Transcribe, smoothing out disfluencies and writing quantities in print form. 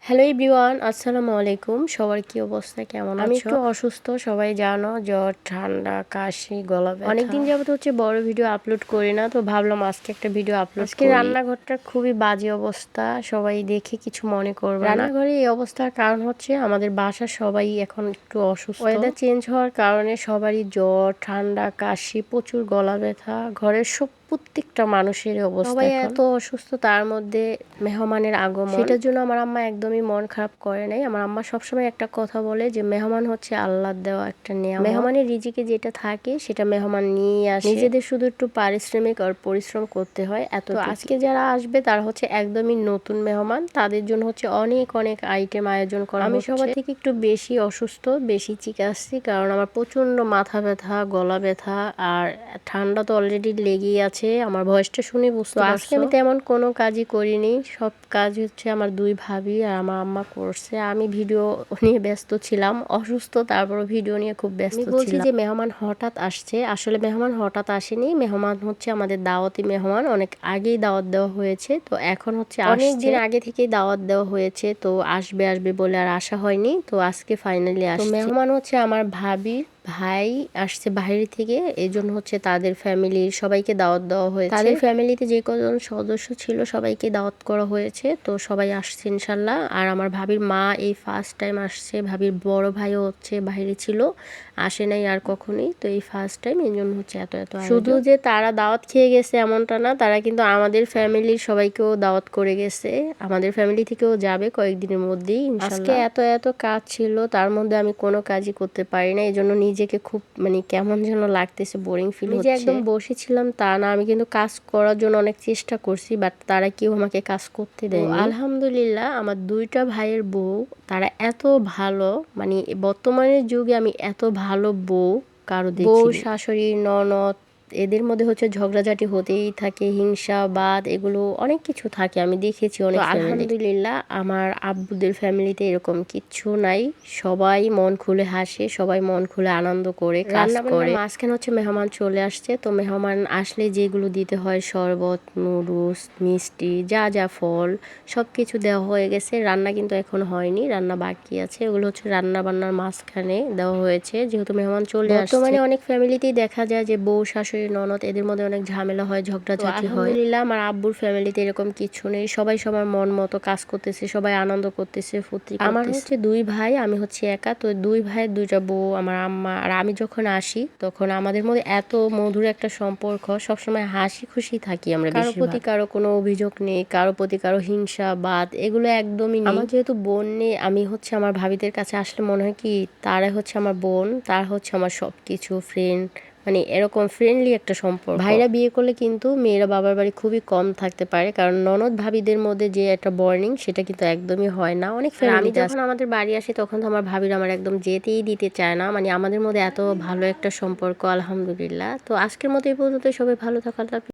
Hello everyone, আসসালামু আলাইকুম। সবার কি অবস্থা, কেমন আছো? আমি একটু অসুস্থ, সবাই জানো, জ্বর, ঠান্ডা, কাশি, গলা ব্যথা। অনেকদিন যাবত হচ্ছে বড় ভিডিও আপলোড করি না, তো ভাবলাম আজকে একটা ভিডিও আপলোড করি। আজকে রান্নাঘরটার খুবই বাজে অবস্থা, সবাই দেখে কিছু মনে করবে না। রান্নাঘরে এই অবস্থার কারণ হচ্ছে আমাদের বাসার সবাই এখন একটু অসুস্থ। ওয়েদার চেঞ্জ হওয়ার কারণে সবারই জ্বর, ঠান্ডা, কাশি, প্রচুর গলা ব্যথা, ঘরের প্রত্যেকটা মানুষের অবস্থা সবাই এত অসুস্থ, তার মধ্যে মেহমানের আগমন। সেটার জন্য আমার আম্মা একদমই মন খারাপ করে নাই। আমার আম্মা সবসময় একটা কথা বলে যে মেহমান হচ্ছে আল্লাহর দেওয়া একটা নিয়ামত। মেহমানের রিজিকে যেটা থাকে সেটা মেহমান নিয়ে আসে, নিজেদের শুধু একটু পারিশ্রমিক আর পরিশ্রম করতে হয় এত। তো আজকে যারা আসবে তারা হচ্ছে একদমই নতুন মেহমান, তাদের জন্য হচ্ছে অনেক অনেক আইটেম আয়োজন করা। আমি সবার থেকে একটু বেশি অসুস্থ, বেশি চিকাচ্ছি, কারণ আমার প্রচন্ড মাথা ব্যথা, গলা ব্যথা আর ঠান্ডা তো অলরেডি লেগেই আছে। আমার ভয়েসটা শুনে বুঝতে পারছো। আজকে আমি তেমন কোনো কাজই করিনি, সব কাজ হচ্ছে আমার দুই ভাবি আর আমার আম্মা করছে। আমি ভিডিও নিয়ে ব্যস্ত ছিলাম, অসুস্থ, তারপর ভিডিও নিয়ে খুব ব্যস্ত ছিলাম। বলছি যে মেহমান হঠাৎ আসছে, আসলে মেহমান হঠাৎ আসেনি, মেহমান হচ্ছে আমাদের দাওয়াতি মেহমান, অনেক আগেই দাওয়াত দেওয়া হয়েছে। তো এখন হচ্ছে অনেক দিন আগে থেকেই দাওয়াত দেওয়া হয়েছে, তো আসবে আসবে বলে আর আসা হয়নি, তো আজকে ফাইনালি আসছে। মেহমান হচ্ছে আমার ভাবির ভাই আসছে বাইরে থেকে, এই জন্য হচ্ছে তাদের ফ্যামিলির সবাইকে দাওয়াত দেওয়া হয়েছে। তাদের ফ্যামিলিতে যে কজন সদস্য ছিল সবাইকে দাওয়াত করা হয়েছে, তো সবাই আসছে ইনশাল্লাহ। আর আমার ভাবির মা এই ফার্স্ট টাইম আসছে, ভাবির বড় ভাইও হচ্ছে বাইরে ছিল, আসে নাই আর কখনোই, তো এই ফার্স্ট টাইম, এই জন্য হচ্ছে এত এত। শুধু যে তারা দাওয়াত খেয়ে গেছে এমনটা না, তারা কিন্তু আমাদের ফ্যামিলির সবাইকেও দাওয়াত করে গেছে, আমাদের ফ্যামিলি থেকেও যাবে কয়েকদিনের মধ্যেই ইনশাল্লাহ। আজকে এত এত কাজ ছিল, তার মধ্যে আমি কোনো কাজই করতে পারি না, এই জন্য নিজেকে খুব কেমন যেন লাগতেছে, বোরিং ফিল হচ্ছে। একদম বসেছিলাম তা না, আমি কিন্তু কাজ করার জন্য অনেক চেষ্টা করছি, বাট তারা কেউ আমাকে কাজ করতে দেয়নি। আলহামদুলিল্লাহ আমার দুইটা ভাইয়ের বউ, তারা এত ভালো, বর্তমানের যুগে আমি এত ভালো বউ কারো দেখিনি। বউ, শাশুড়ি, ননদ, এদের মধ্যে হচ্ছে ঝগড়াঝাটি হতেই থাকে, হিংসা বাদ এগুলো অনেক কিছু থাকে, আমি দেখেছি অনেক। আলহামদুলিল্লাহ আমার আব্বুদের ফ্যামিলিতে এরকম কিচ্ছু নাই, সবাই মন খুলে হাসে, সবাই মন খুলে আনন্দ করে কাজ করে। মাঝখানে হচ্ছে মেহমান চলে আসছে, তো মেহমান আসলে যেগুলো দিতে হয়, শরবত, নুডলস, মিষ্টি, যা যা ফল, সবকিছু দেওয়া হয়ে গেছে। রান্না কিন্তু এখন হয়নি, রান্না বাকি আছে, ওগুলো হচ্ছে রান্না বান্নার মাঝখানে দেওয়া হয়েছে, যেহেতু মেহমান চলে আসছে। বর্তমানে অনেক ফ্যামিলিতেই দেখা যায় যে বউ, শাশুড়ি, ননদ এদের মধ্যে অনেক ঝামেলা হয়, ঝগড়াঝাটি হয়। আলহামদুলিল্লাহ আমার আব্বুর ফ্যামিলিতে এরকম কিছু নেই, সবাই সবার মন মতো কাজ করতেছে, সবাই আনন্দ করতেছে, ফুর্তি করতেছে। আমার হচ্ছে দুই ভাই, আমি হচ্ছে একা, তো দুই ভাইয়ের দুইটা বউ, আমার আম্মা আর আমি যখন আসি তখন আমাদের মধ্যে এত মধুর একটা সম্পর্ক, সবসময় হাসি খুশি থাকি আমরা। কারো প্রতি কারো কোনো অভিযোগ নেই, কারো প্রতি কারো হিংসা বাদ এগুলো একদমই নেই। আমার যেহেতু বোন নেই, আমি হচ্ছে আমার ভাবিদের কাছে আসলে মনে হয় কি তারা হচ্ছে আমার বোন, তার হচ্ছে আমার সবকিছু, ফ্রেন্ড, এরকম ফ্রেন্ডলি একটা সম্পর্ক। ভাইরা বিয়ে করলে কিন্তু মেয়েরা বাবার বাড়ি খুবই কম থাকতে পারে, কারণ ননদ ভাবিদের মধ্যে যে একটা বর্নিং সেটা কিন্তু একদমই হয় না অনেক ফ্যামিলি। আমি যখন আমাদের বাড়ি আসি তখন তো আমার ভাবিরা আমার একদম যেতেই দিতে চায় না, আমাদের মধ্যে এত ভালো একটা সম্পর্ক আলহামদুলিল্লাহ। তো আজকের মতো এই পর্যন্ত, সবাই ভালো থাকো।